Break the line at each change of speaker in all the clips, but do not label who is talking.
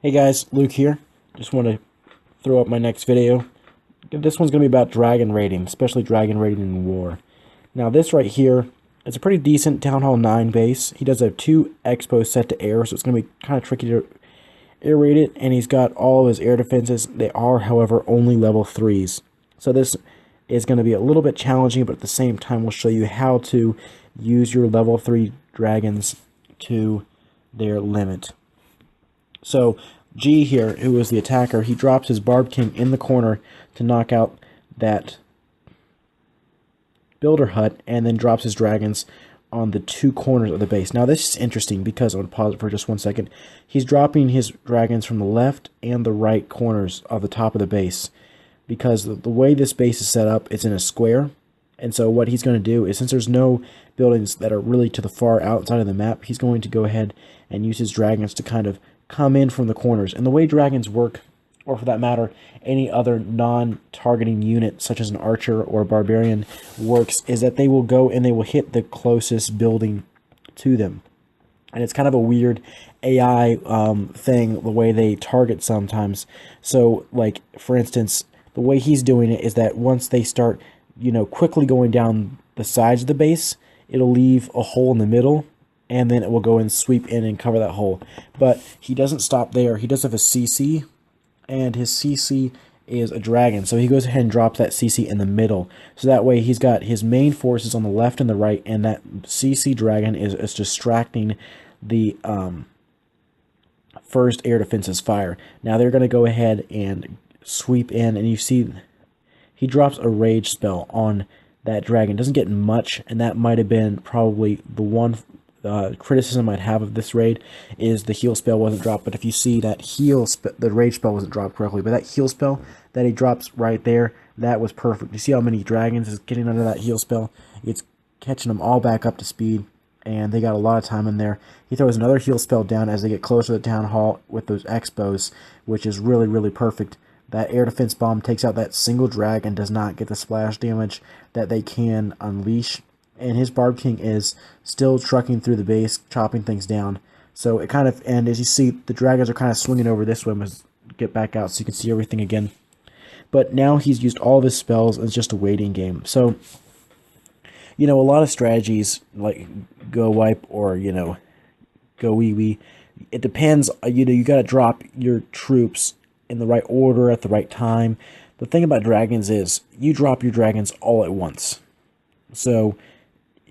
Hey guys, Luke here. Just want to throw up my next video. This one's going to be about dragon raiding, especially dragon raiding in war. Now this right here, it's a pretty decent Town Hall 9 base. He does have 2 expos set to air, so it's going to be kind of tricky to air raid it, and he's got all of his air defenses. They are, however, only level 3s. So this is going to be a little bit challenging, but at the same time we'll show you how to use your level 3 dragons to their limit. So G here, who is the attacker, he drops his Barb King in the corner to knock out that builder hut, and then drops his dragons on the 2 corners of the base. Now this is interesting because, I'm going to pause it for just 1 second, he's dropping his dragons from the left and the right corners of the top of the base, because the way this base is set up, it's in a square. And so what he's going to do is, since there's no buildings that are really to the far outside of the map, he's going to go ahead and use his dragons to kind of come in from the corners. And the way dragons work, or for that matter, any other non-targeting unit, such as an archer or a barbarian, works, is that they will go and they will hit the closest building to them. And it's kind of a weird AI thing, the way they target sometimes. So, like, for instance, the way he's doing it is that once they start, quickly going down the sides of the base, it'll leave a hole in the middle, and then it will go and sweep in and cover that hole. But he doesn't stop there. He does have a CC, and his CC is a dragon. So he goes ahead and drops that CC in the middle. So that way he's got his main forces on the left and the right, and that CC dragon is distracting the first air defense's fire. Now they're going to go ahead and sweep in, and you see he drops a rage spell on that dragon. Doesn't get much, and that might have been probably the one criticism I'd have of this raid, is the heal spell wasn't dropped. But if you see that the rage spell wasn't dropped correctly, but that heal spell that he drops right there, that was perfect. You see how many dragons is getting under that heal spell? It's catching them all back up to speed, and they got a lot of time in there. He throws another heal spell down as they get closer to the town hall with those expos, which is really, really perfect. That air defense bomb takes out that single dragon, does not get the splash damage that they can unleash. And his Barb King is still trucking through the base, chopping things down. So it kind of, and as you see, the dragons are kind of swinging over this way. Let's get back out so you can see everything again. But now he's used all of his spells, and it's just a waiting game. So, a lot of strategies, like go wipe or, go wee wee, it depends. You got to drop your troops in the right order at the right time. The thing about dragons is you drop your dragons all at once. So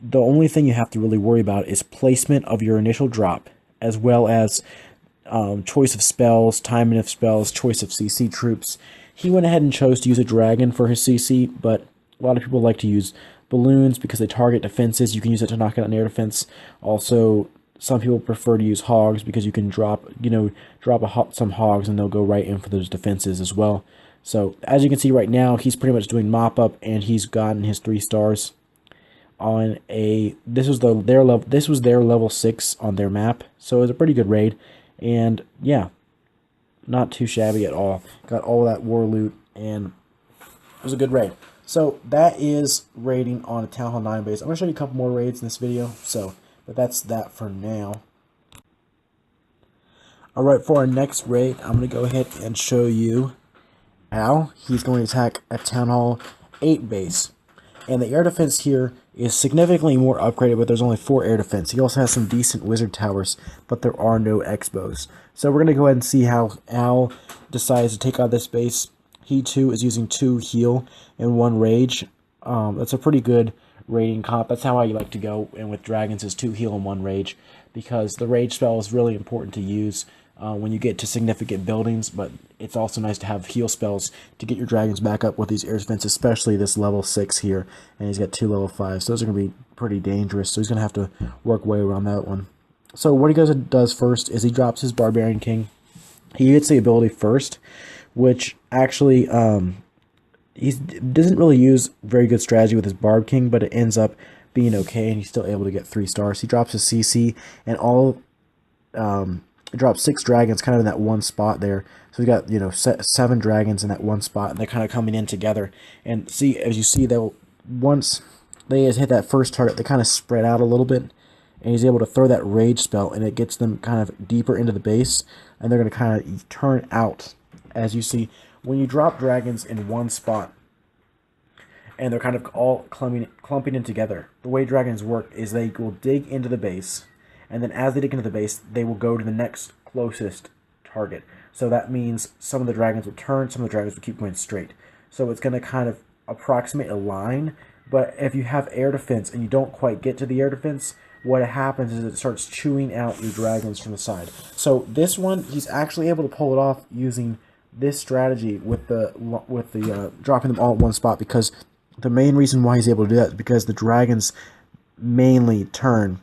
the only thing you have to really worry about is placement of your initial drop, as well as choice of spells, timing of spells, choice of CC troops. He went ahead and chose to use a dragon for his CC, but a lot of people like to use balloons because they target defenses. You can use it to knock out an air defense. Also, some people prefer to use hogs because you can drop some hogs and they'll go right in for those defenses as well. So as you can see right now, he's pretty much doing mop up, and he's gotten his 3 stars on a, this was their level 6 on their map. So it was a pretty good raid, and yeah, not too shabby at all. Got all that war loot, and it was a good raid. So that is raiding on a Town Hall 9 base. I'm going to show you a couple more raids in this video, but that's that for now. Alright, for our next raid, I'm going to go ahead and show you how he's going to attack a Town Hall 8 base. And the air defense here is significantly more upgraded, but there's only 4 air defense. He also has some decent wizard towers, but there are no expos. So we're going to go ahead and see how Al decides to take out this base. He too is using 2 heal and 1 rage. That's a pretty good raiding comp. That's how I like to go, and with dragons is 2 heal and 1 rage, because the rage spell is really important to use when you get to significant buildings, but it's also nice to have heal spells to get your dragons back up with these air defense, especially this level 6 here, and he's got 2 level 5s. Those are going to be pretty dangerous, so he's going to have to work way around that one. So what he does first is he drops his Barbarian King. He gets the ability first, which actually he doesn't really use very good strategy with his Barb King, but it ends up being okay, and he's still able to get 3 stars. He drops his CC, and drops 6 dragons kind of in that one spot there. So we got 7 dragons in that one spot, and they're kind of coming in together. And see, as you see, once they hit that first target, they kind of spread out a little bit, and he's able to throw that rage spell, and it gets them kind of deeper into the base, and they're going to kind of turn out. As you see, when you drop dragons in one spot, and they're kind of all clumping in together, the way dragons work is they will dig into the base, and then as they dig into the base, they will go to the next closest target. So that means some of the dragons will turn, some of the dragons will keep going straight. So it's going to kind of approximate a line, but if you have air defense and you don't quite get to the air defense, what happens is it starts chewing out your dragons from the side. So this one, he's actually able to pull it off using this strategy with the dropping them all at one spot, because the main reason why he's able to do that is because the dragons mainly turn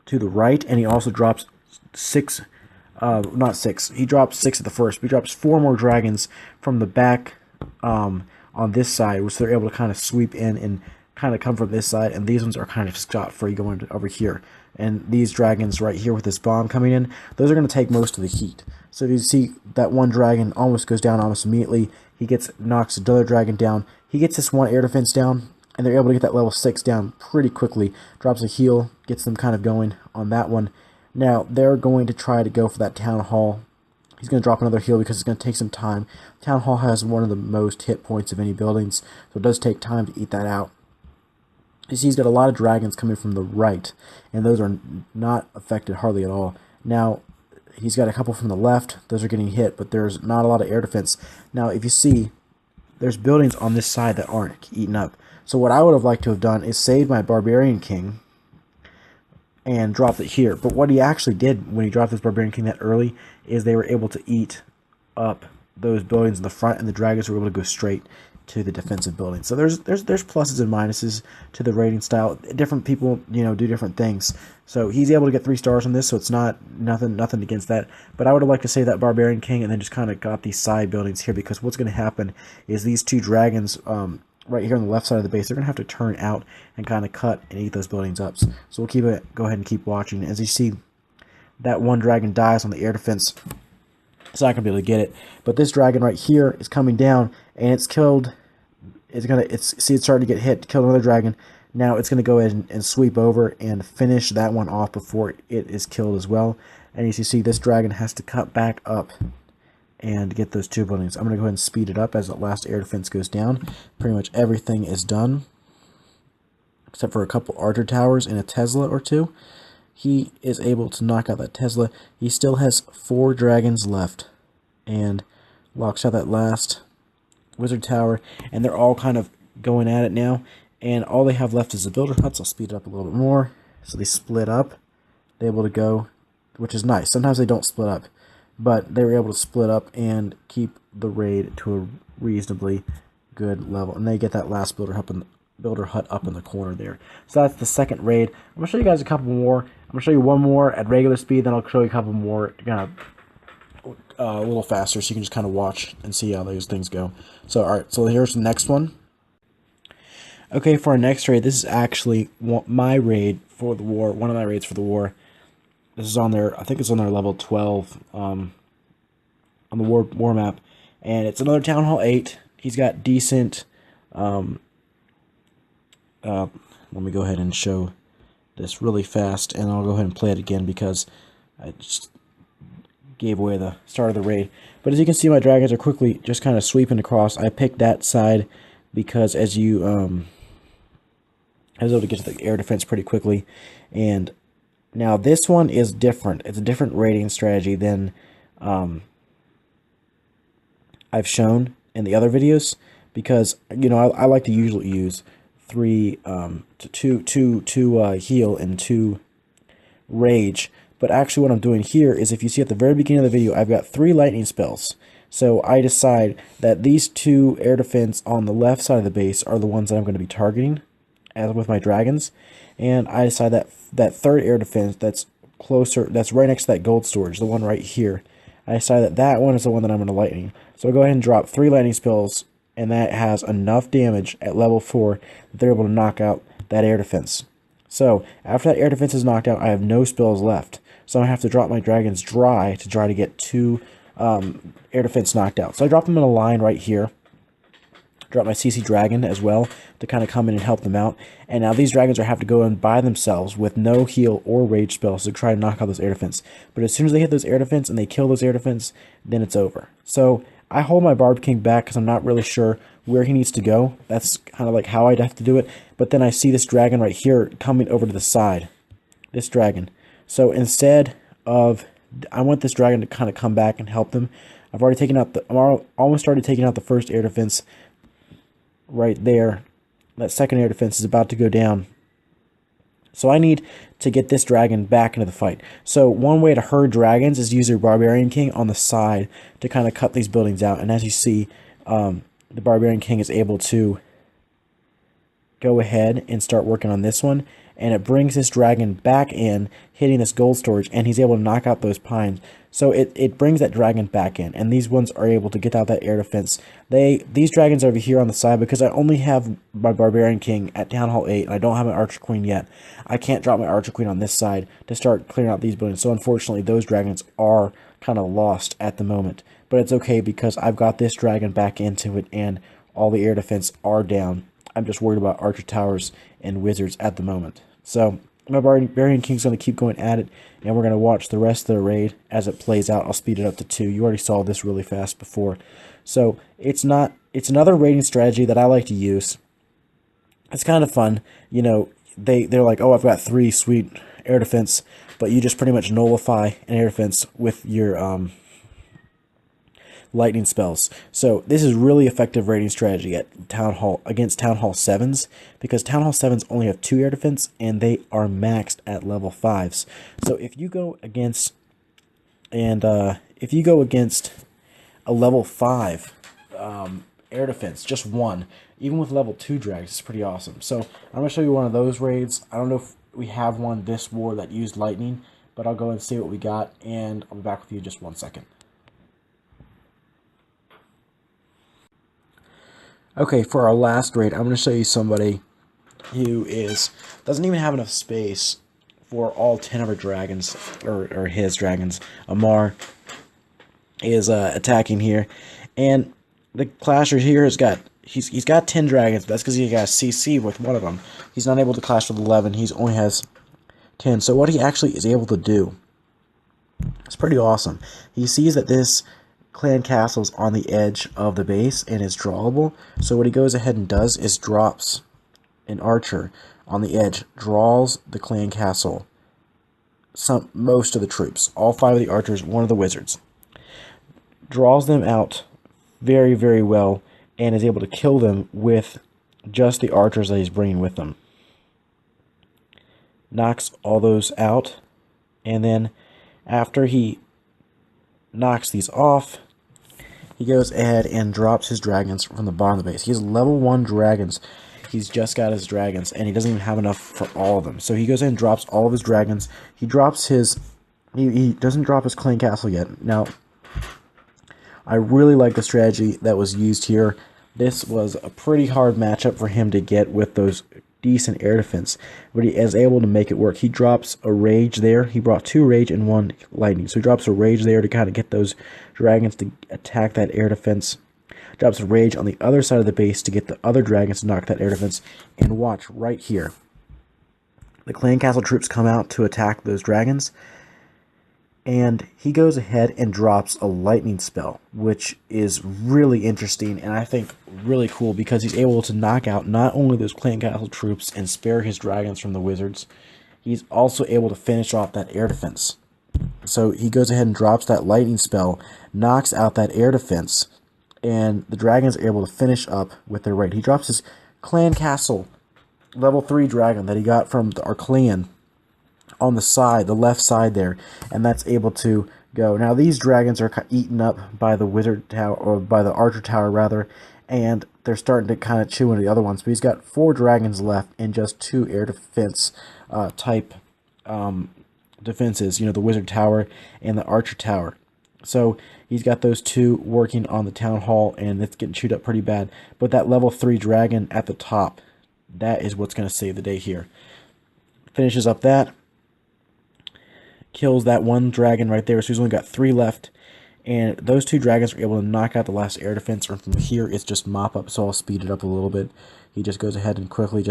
to the right, and he also drops not six. He drops 6 at the first. But he drops 4 more dragons from the back on this side, which they're able to kind of sweep in and kind of come from this side. And these ones are kind of scot-free going over here. And these dragons right here with this bomb coming in, those are going to take most of the heat. So if you see that one dragon almost goes down almost immediately, he knocks another dragon down. He gets this one air defense down, and they're able to get that level 6 down pretty quickly. Drops a heal, gets them kind of going on that one. Now, they're going to try to go for that Town Hall. He's going to drop another heal because it's going to take some time. Town Hall has one of the most hit points of any buildings, so it does take time to eat that out. You see, he's got a lot of dragons coming from the right, and those are not affected hardly at all. Now, he's got a couple from the left. Those are getting hit, but there's not a lot of air defense. Now, if you see, there's buildings on this side that aren't eaten up. So what I would have liked to have done is save my Barbarian King and dropped it here. But what he actually did when he dropped this Barbarian King that early is they were able to eat up those buildings in the front, and the dragons were able to go straight to the defensive building. So there's pluses and minuses to the raiding style. Different people, do different things. So he's able to get 3 stars on this, so it's not nothing against that. But I would have liked to save that Barbarian King and then just kind of got these side buildings here, because what's going to happen is these 2 dragons right here on the left side of the base, they're going to have to turn out and kind of cut and eat those buildings up. So we'll go ahead and keep watching. As you see, that one dragon dies on the air defense. It's not going to be able to get it. But this dragon right here is coming down, and it's killed. It's starting to get hit. Killed another dragon. Now it's going to go ahead and sweep over and finish that one off before it is killed as well. And as you see, this dragon has to cut back up and get those 2 buildings. I'm going to go ahead and speed it up as the last air defense goes down. Pretty much everything is done, except for a couple archer towers and a Tesla or 2. He is able to knock out that Tesla. He still has 4 dragons left, and locks out that last wizard tower, and they're all kind of going at it now, and all they have left is the builder huts. I'll speed it up a little bit more. So they split up. They're able to go, which is nice. Sometimes they don't split up, but they were able to split up and keep the raid to a reasonably good level, and they get that last builder hut up in the corner there. So that's the second raid. I'm going to show you guys a couple more. I'm going to show you one more at regular speed, then I'll show you a couple more a little faster, so you can just kind of watch and see how those things go. So, alright, so here's the next one. Okay, for our next raid, this is actually my raid for the war, one of my raids for the war. This is on their, I think it's on their level 12 on the war map, and it's another Town Hall 8. He's got decent, let me go ahead and show this really fast, and I'll go ahead and play it again because I just gave away the start of the raid. But as you can see, my dragons are quickly just kind of sweeping across. I picked that side because as you I was able to get to the air defense pretty quickly. And now this one is different. It's a different raiding strategy than I've shown in the other videos, because I like to usually use 2 heal and 2 rage. But actually what I'm doing here is, if you see at the very beginning of the video, I've got 3 lightning spells. So I decide that these 2 air defense on the left side of the base are the ones that I'm going to be targeting, as with my dragons. And I decide that that 3rd air defense that's closer, that's right next to that gold storage, the one right here, I decide that that one is the one that I'm going to lightning. So I go ahead and drop 3 lightning spells, and that has enough damage at level 4 that they're able to knock out that air defense. So after that air defense is knocked out, I have no spells left. So I have to drop my dragons dry to try to get 2 air defense knocked out. So I drop them in a line right here. drop my CC dragon as well to kind of come in and help them out. And now these dragons are have to go in by themselves with no heal or rage spells to try to knock out those air defense. But as soon as they hit those air defense and they kill those air defense, then it's over. So I hold my Barb King back because I'm not really sure where he needs to go. That's kind of like how I'd have to do it. But then I see this dragon right here coming over to the side. This dragon. So instead of, I want this dragon to kind of come back and help them. I've already taken out I'm almost started taking out the first air defense right there. That second air defense is about to go down. So I need to get this dragon back into the fight. So one way to herd dragons is use your Barbarian King on the side to kind of cut these buildings out. And as you see, the Barbarian King is able to go ahead and start working on this one. And it brings this dragon back in, hitting this gold storage, and he's able to knock out those pines. So it brings that dragon back in, and these ones are able to get out that air defense. These dragons are over here on the side, because I only have my Barbarian King at Town Hall 8, and I don't have my Archer Queen yet. I can't drop my Archer Queen on this side to start clearing out these buildings. So unfortunately, those dragons are kind of lost at the moment. But it's okay, because I've got this dragon back into it, and all the air defense are down. I'm just worried about Archer Towers and Wizards at the moment. So my Barbarian King's going to keep going at it, and we're going to watch the rest of the raid as it plays out. I'll speed it up to 2. You already saw this really fast before. So it's another raiding strategy that I like to use. It's kind of fun. You know, they're like, oh, I've got 3 sweet air defense, but you just pretty much nullify an air defense with your lightning spells. So this is really effective raiding strategy at against Town Hall 7s, because Town Hall 7s only have 2 air defense and they are maxed at level 5s. So if you go against a level 5 air defense, just 1, even with level 2 drags, it's pretty awesome. So I'm going to show you one of those raids. I don't know if we have one this war that used lightning, but I'll go and see what we got, and I'll be back with you in just 1 second. Okay, for our last raid, I'm going to show you somebody who doesn't even have enough space for all 10 of her dragons, or his dragons. Amar is attacking here, and the Clasher here he's got 10 dragons, but that's because he got a CC with one of them. He's not able to clash with 11, he only has 10. So what he actually is able to do is pretty awesome. He sees that this clan castle's on the edge of the base and is drawable, so what he goes ahead and does is drops an archer on the edge, draws the clan castle, most of the troops, all 5 of the archers, 1 of the wizards, draws them out very, very well, and is able to kill them with just the archers that he's bringing with them. Knocks all those out, and then after he knocks these off, he goes ahead and drops his dragons from the bottom of the base. He has level 1 dragons. He's just got his dragons, and he doesn't even have enough for all of them. So he goes ahead and drops all of his dragons. He drops his... He doesn't drop his clan castle yet. Now, I really like the strategy that was used here. This was a pretty hard matchup for him to get with those decent air defense, but he is able to make it work. He drops a rage there. He brought 2 rage and 1 lightning, so he drops a rage there to kind of get those dragons to attack that air defense. Drops a rage on the other side of the base to get the other dragons to knock that air defense. And watch right here, the clan castle troops come out to attack those dragons, and he goes ahead and drops a lightning spell, which is really interesting and I think really cool, because he's able to knock out not only those clan castle troops and spare his dragons from the wizards, he's also able to finish off that air defense. So he goes ahead and drops that lightning spell, knocks out that air defense, and the dragons are able to finish up with their raid. He drops his clan castle level 3 dragon that he got from our clan on the side, the left side there, and that's able to go. Now these dragons are eaten up by the wizard tower, or by the archer tower rather, and they're starting to kind of chew into the other ones. But he's got 4 dragons left and just 2 air defense type defenses. You know, the wizard tower and the archer tower. So he's got those 2 working on the town hall, and it's getting chewed up pretty bad. But that level 3 dragon at the top, that is what's going to save the day here. Finishes up that. Kills that 1 dragon right there, so he's only got 3 left, And those two dragons are able to knock out the last air defense, or from here it's just mop up, so I'll speed it up a little bit. He just goes ahead and quickly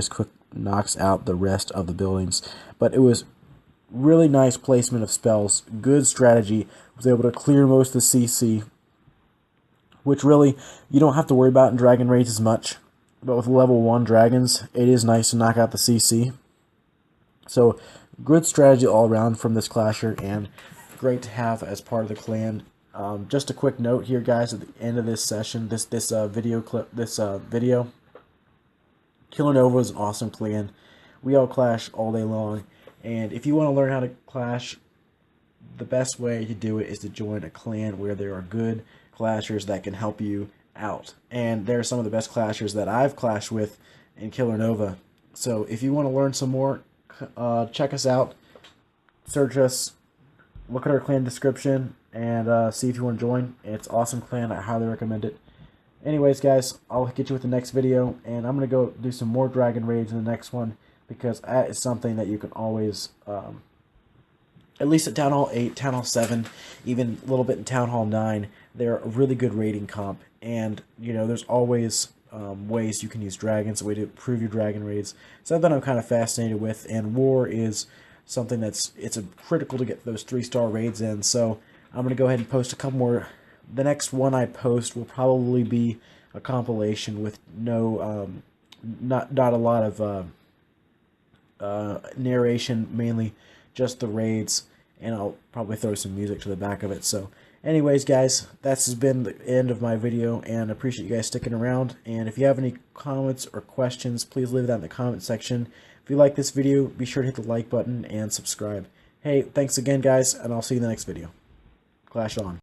knocks out the rest of the buildings. But it was really nice placement of spells, good strategy, was able to clear most of the CC, which really you don't have to worry about in Dragon Raids as much. But with level 1 dragons, it is nice to knock out the CC. So, good strategy all around from this clasher, and great to have as part of the clan. Just a quick note here, guys, at the end of this session, this video, Killer Nova is an awesome clan. We all clash all day long, and if you want to learn how to clash, the best way to do it is to join a clan where there are good clashers that can help you out. And there are some of the best clashers that I've clashed with in Killer Nova. So if you want to learn some more, check us out, search us, look at our clan description, and see if you want to join. It's an awesome clan. I highly recommend it. Anyways, guys, I'll get you with the next video, and I'm going to go do some more Dragon Raids in the next one, because that is something that you can always, at least at Town Hall 8, Town Hall 7, even a little bit in Town Hall 9, they're a really good raiding comp, and, you know, there's always ways you can use dragons, a way to improve your Dragon Raids, something I'm kind of fascinated with, and War is something it's critical to get those 3-star raids in, so I'm going to go ahead and post a couple more. The next one I post will probably be a compilation with no, not a lot of narration, mainly just the raids, and I'll probably throw some music to the back of it. So anyways, guys, that's been the end of my video, and I appreciate you guys sticking around. And if you have any comments or questions, please leave that in the comment section. If you like this video, be sure to hit the like button and subscribe. Hey, thanks again, guys, and I'll see you in the next video. Clash on.